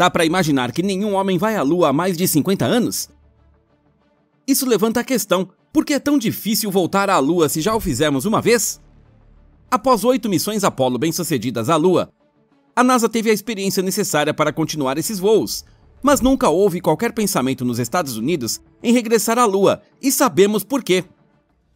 Dá pra imaginar que nenhum homem vai à Lua há mais de 50 anos? Isso levanta a questão: por que é tão difícil voltar à Lua se já o fizemos uma vez? Após 8 missões Apollo bem-sucedidas à Lua, a NASA teve a experiência necessária para continuar esses voos, mas nunca houve qualquer pensamento nos Estados Unidos em regressar à Lua, e sabemos por quê.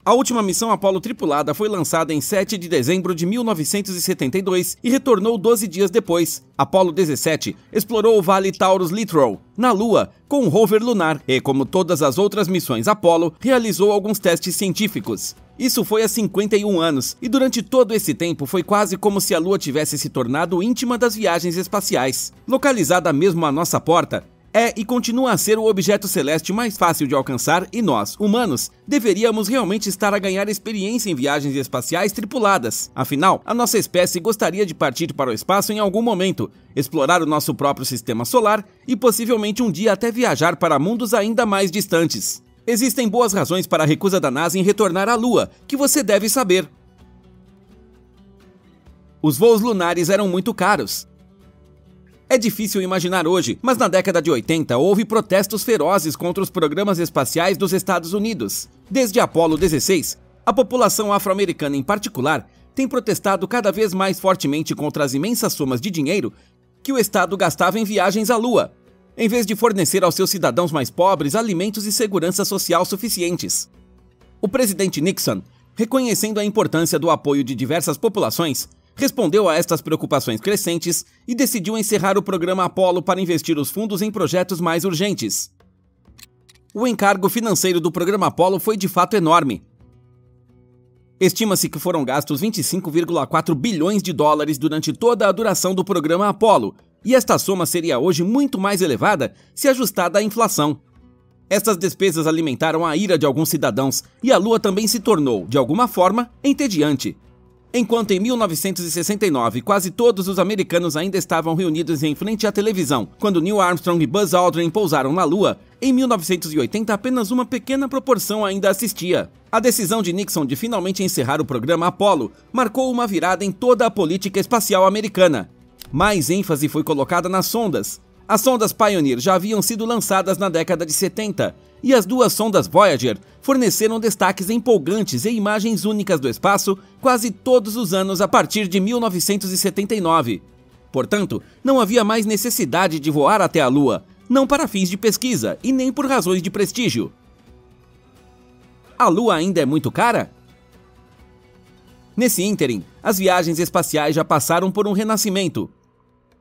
A última missão Apollo tripulada foi lançada em 7 de dezembro de 1972 e retornou 12 dias depois. Apollo 17 explorou o Vale Taurus-Littrow, na Lua, com um rover lunar e, como todas as outras missões Apollo, realizou alguns testes científicos. Isso foi há 51 anos, e durante todo esse tempo foi quase como se a Lua tivesse se tornado íntima das viagens espaciais. Localizada mesmo à nossa porta, é e continua a ser o objeto celeste mais fácil de alcançar, e nós, humanos, deveríamos realmente estar a ganhar experiência em viagens espaciais tripuladas. Afinal, a nossa espécie gostaria de partir para o espaço em algum momento, explorar o nosso próprio sistema solar e possivelmente um dia até viajar para mundos ainda mais distantes. Existem boas razões para a recusa da NASA em retornar à Lua, que você deve saber. Os voos lunares eram muito caros. É difícil imaginar hoje, mas na década de 80 houve protestos ferozes contra os programas espaciais dos Estados Unidos. Desde Apollo 16, a população afro-americana em particular tem protestado cada vez mais fortemente contra as imensas somas de dinheiro que o Estado gastava em viagens à Lua, em vez de fornecer aos seus cidadãos mais pobres alimentos e segurança social suficientes. O presidente Nixon, reconhecendo a importância do apoio de diversas populações, respondeu a estas preocupações crescentes e decidiu encerrar o programa Apollo para investir os fundos em projetos mais urgentes. O encargo financeiro do programa Apollo foi de fato enorme. Estima-se que foram gastos 25,4 bilhões de dólares durante toda a duração do programa Apollo, e esta soma seria hoje muito mais elevada se ajustada à inflação. Estas despesas alimentaram a ira de alguns cidadãos, e a Lua também se tornou, de alguma forma, entediante. Enquanto em 1969 quase todos os americanos ainda estavam reunidos em frente à televisão quando Neil Armstrong e Buzz Aldrin pousaram na Lua, em 1980 apenas uma pequena proporção ainda assistia. A decisão de Nixon de finalmente encerrar o programa Apollo marcou uma virada em toda a política espacial americana. Mais ênfase foi colocada nas sondas. As sondas Pioneer já haviam sido lançadas na década de 70, e as 2 sondas Voyager forneceram destaques empolgantes e imagens únicas do espaço quase todos os anos a partir de 1979. Portanto, não havia mais necessidade de voar até a Lua, não para fins de pesquisa e nem por razões de prestígio. A Lua ainda é muito cara? Nesse ínterim, as viagens espaciais já passaram por um renascimento.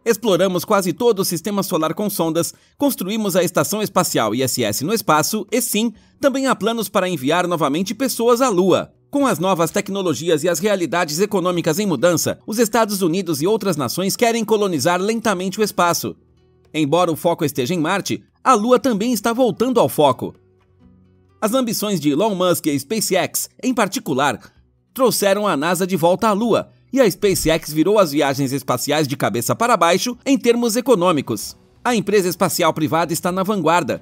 Exploramos quase todo o sistema solar com sondas, construímos a Estação Espacial ISS no espaço e sim, também há planos para enviar novamente pessoas à Lua. Com as novas tecnologias e as realidades econômicas em mudança, os Estados Unidos e outras nações querem colonizar lentamente o espaço. Embora o foco esteja em Marte, a Lua também está voltando ao foco. As ambições de Elon Musk e a SpaceX, em particular, trouxeram a NASA de volta à Lua, e a SpaceX virou as viagens espaciais de cabeça para baixo em termos econômicos. A empresa espacial privada está na vanguarda.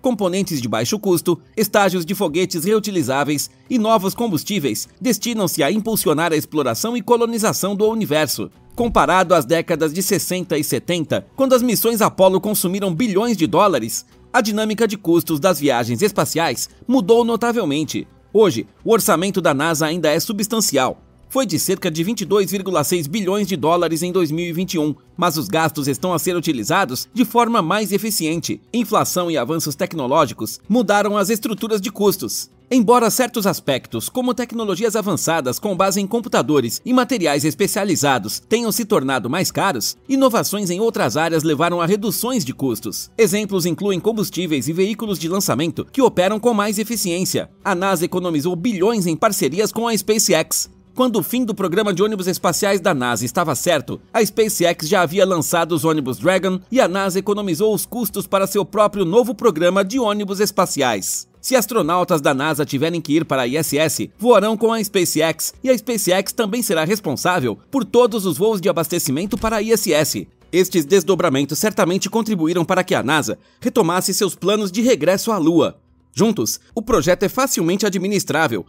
Componentes de baixo custo, estágios de foguetes reutilizáveis e novos combustíveis destinam-se a impulsionar a exploração e colonização do universo. Comparado às décadas de 60 e 70, quando as missões Apollo consumiram bilhões de dólares, a dinâmica de custos das viagens espaciais mudou notavelmente. Hoje, o orçamento da NASA ainda é substancial. Foi de cerca de 22,6 bilhões de dólares em 2021, mas os gastos estão a ser utilizados de forma mais eficiente. Inflação e avanços tecnológicos mudaram as estruturas de custos. Embora certos aspectos, como tecnologias avançadas com base em computadores e materiais especializados, tenham se tornado mais caros, inovações em outras áreas levaram a reduções de custos. Exemplos incluem combustíveis e veículos de lançamento que operam com mais eficiência. A NASA economizou bilhões em parcerias com a SpaceX. Quando o fim do programa de ônibus espaciais da NASA estava certo, a SpaceX já havia lançado os ônibus Dragon e a NASA economizou os custos para seu próprio novo programa de ônibus espaciais. Se astronautas da NASA tiverem que ir para a ISS, voarão com a SpaceX e a SpaceX também será responsável por todos os voos de abastecimento para a ISS. Estes desdobramentos certamente contribuíram para que a NASA retomasse seus planos de regresso à Lua. Juntos, o projeto é facilmente administrável.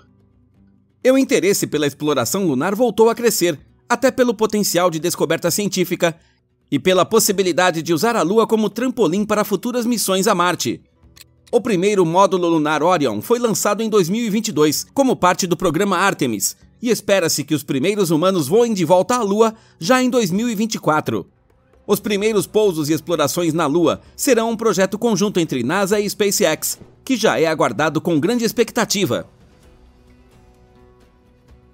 E o interesse pela exploração lunar voltou a crescer, até pelo potencial de descoberta científica e pela possibilidade de usar a Lua como trampolim para futuras missões a Marte. O primeiro módulo lunar Orion foi lançado em 2022 como parte do programa Artemis, e espera-se que os primeiros humanos voem de volta à Lua já em 2024. Os primeiros pousos e explorações na Lua serão um projeto conjunto entre NASA e SpaceX, que já é aguardado com grande expectativa.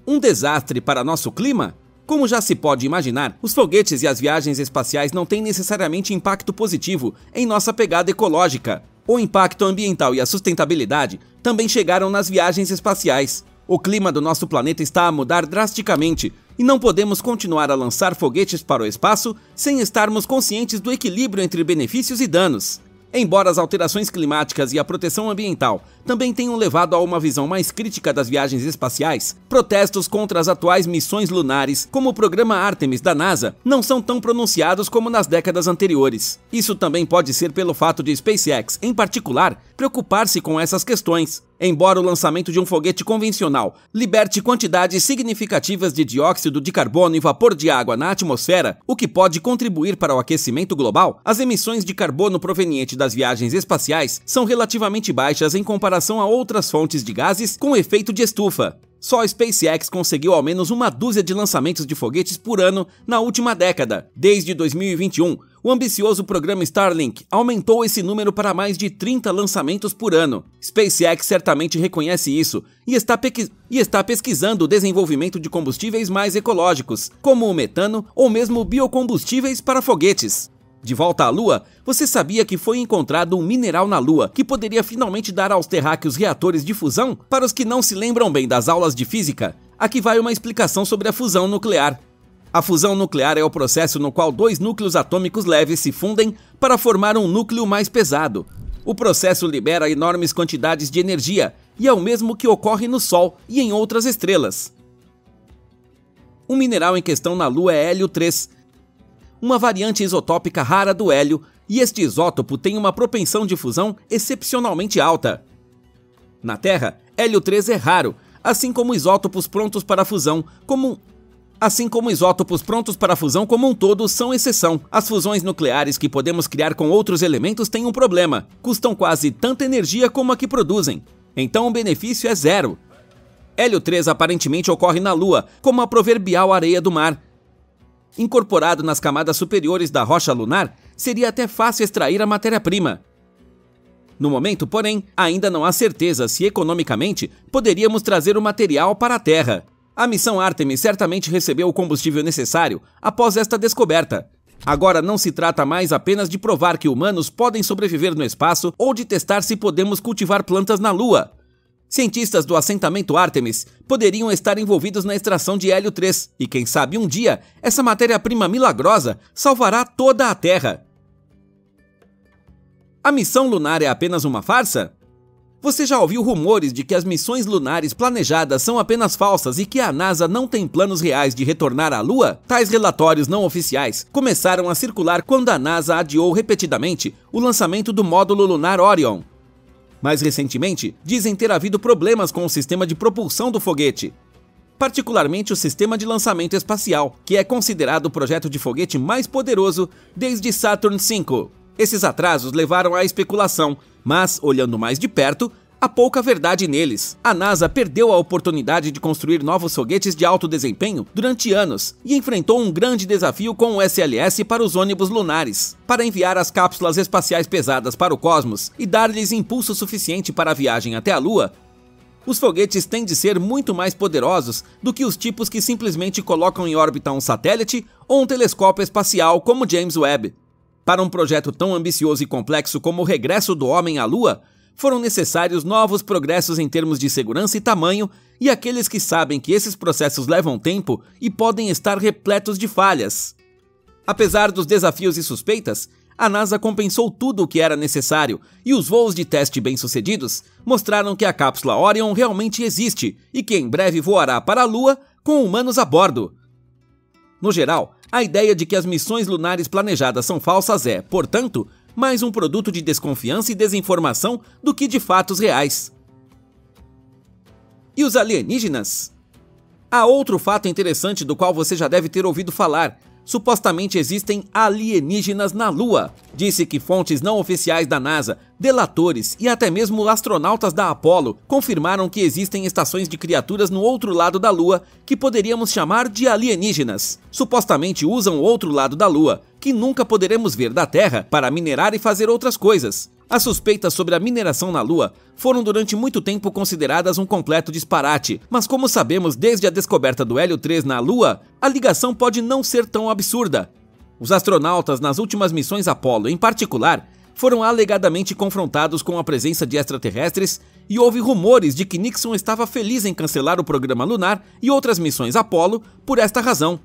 Um desastre para nosso clima? Como já se pode imaginar, os foguetes e as viagens espaciais não têm necessariamente impacto positivo em nossa pegada ecológica. O impacto ambiental e a sustentabilidade também chegaram nas viagens espaciais. O clima do nosso planeta está a mudar drasticamente e não podemos continuar a lançar foguetes para o espaço sem estarmos conscientes do equilíbrio entre benefícios e danos. Embora as alterações climáticas e a proteção ambiental também tenham levado a uma visão mais crítica das viagens espaciais, protestos contra as atuais missões lunares, como o programa Artemis da NASA, não são tão pronunciados como nas décadas anteriores. Isso também pode ser pelo fato de SpaceX, em particular, preocupar-se com essas questões. Embora o lançamento de um foguete convencional liberte quantidades significativas de dióxido de carbono e vapor de água na atmosfera, o que pode contribuir para o aquecimento global, as emissões de carbono provenientes das viagens espaciais são relativamente baixas em comparação a outras fontes de gases com efeito de estufa. Só a SpaceX conseguiu ao menos uma dúzia de lançamentos de foguetes por ano na última década. Desde 2021, o ambicioso programa Starlink aumentou esse número para mais de 30 lançamentos por ano. SpaceX certamente reconhece isso e está pesquisando o desenvolvimento de combustíveis mais ecológicos, como o metano ou mesmo biocombustíveis para foguetes. De volta à Lua, você sabia que foi encontrado um mineral na Lua que poderia finalmente dar aos terráqueos reatores de fusão? Para os que não se lembram bem das aulas de física, aqui vai uma explicação sobre a fusão nuclear. A fusão nuclear é o processo no qual dois núcleos atômicos leves se fundem para formar um núcleo mais pesado. O processo libera enormes quantidades de energia e é o mesmo que ocorre no Sol e em outras estrelas. O mineral em questão na Lua é hélio 3, uma variante isotópica rara do hélio, e este isótopo tem uma propensão de fusão excepcionalmente alta. Na Terra, hélio 3 é raro, assim como isótopos prontos para fusão como um todo são exceção. As fusões nucleares que podemos criar com outros elementos têm um problema: custam quase tanta energia como a que produzem. Então o benefício é zero. Hélio 3 aparentemente ocorre na Lua, como a proverbial areia do mar. Incorporado nas camadas superiores da rocha lunar, seria até fácil extrair a matéria-prima. No momento, porém, ainda não há certeza se economicamente poderíamos trazer o material para a Terra. A missão Artemis certamente recebeu o combustível necessário após esta descoberta. Agora não se trata mais apenas de provar que humanos podem sobreviver no espaço ou de testar se podemos cultivar plantas na Lua. Cientistas do assentamento Artemis poderiam estar envolvidos na extração de hélio 3 e, quem sabe, um dia, essa matéria-prima milagrosa salvará toda a Terra. A missão lunar é apenas uma farsa? Você já ouviu rumores de que as missões lunares planejadas são apenas falsas e que a NASA não tem planos reais de retornar à Lua? Tais relatórios não oficiais começaram a circular quando a NASA adiou repetidamente o lançamento do módulo lunar Orion. Mais recentemente, dizem ter havido problemas com o sistema de propulsão do foguete, particularmente o sistema de lançamento espacial, que é considerado o projeto de foguete mais poderoso desde Saturn V. Esses atrasos levaram à especulação, mas, olhando mais de perto, há pouca verdade neles. A NASA perdeu a oportunidade de construir novos foguetes de alto desempenho durante anos e enfrentou um grande desafio com o SLS para os ônibus lunares. Para enviar as cápsulas espaciais pesadas para o cosmos e dar-lhes impulso suficiente para a viagem até a Lua, os foguetes têm de ser muito mais poderosos do que os tipos que simplesmente colocam em órbita um satélite ou um telescópio espacial como James Webb. Para um projeto tão ambicioso e complexo como o regresso do homem à Lua, foram necessários novos progressos em termos de segurança e tamanho, e aqueles que sabem que esses processos levam tempo e podem estar repletos de falhas. Apesar dos desafios e suspeitas, a NASA compensou tudo o que era necessário, e os voos de teste bem-sucedidos mostraram que a cápsula Orion realmente existe e que em breve voará para a Lua com humanos a bordo. No geral, a ideia de que as missões lunares planejadas são falsas é, portanto, mais um produto de desconfiança e desinformação do que de fatos reais. E os alienígenas? Há outro fato interessante do qual você já deve ter ouvido falar: supostamente existem alienígenas na Lua. Disse que fontes não oficiais da NASA, delatores e até mesmo astronautas da Apollo confirmaram que existem estações de criaturas no outro lado da Lua que poderíamos chamar de alienígenas. Supostamente usam o outro lado da Lua, que nunca poderemos ver da Terra, para minerar e fazer outras coisas. As suspeitas sobre a mineração na Lua foram durante muito tempo consideradas um completo disparate, mas como sabemos desde a descoberta do hélio 3 na Lua, a ligação pode não ser tão absurda. Os astronautas nas últimas missões Apollo, em particular, foram alegadamente confrontados com a presença de extraterrestres e houve rumores de que Nixon estava feliz em cancelar o programa lunar e outras missões Apollo por esta razão.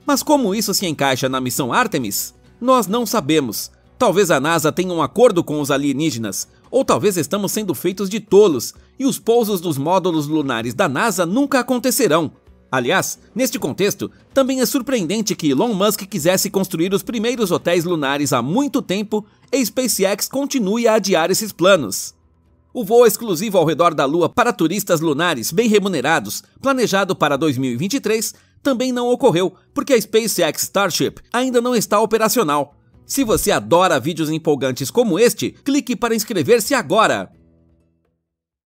Mas como isso se encaixa na missão Artemis? Nós não sabemos. Talvez a NASA tenha um acordo com os alienígenas, ou talvez estamos sendo feitos de tolos, e os pousos dos módulos lunares da NASA nunca acontecerão. Aliás, neste contexto, também é surpreendente que Elon Musk quisesse construir os primeiros hotéis lunares há muito tempo e SpaceX continue a adiar esses planos. O voo exclusivo ao redor da Lua para turistas lunares bem remunerados, planejado para 2023, também não ocorreu, porque a SpaceX Starship ainda não está operacional. Se você adora vídeos empolgantes como este, clique para inscrever-se agora!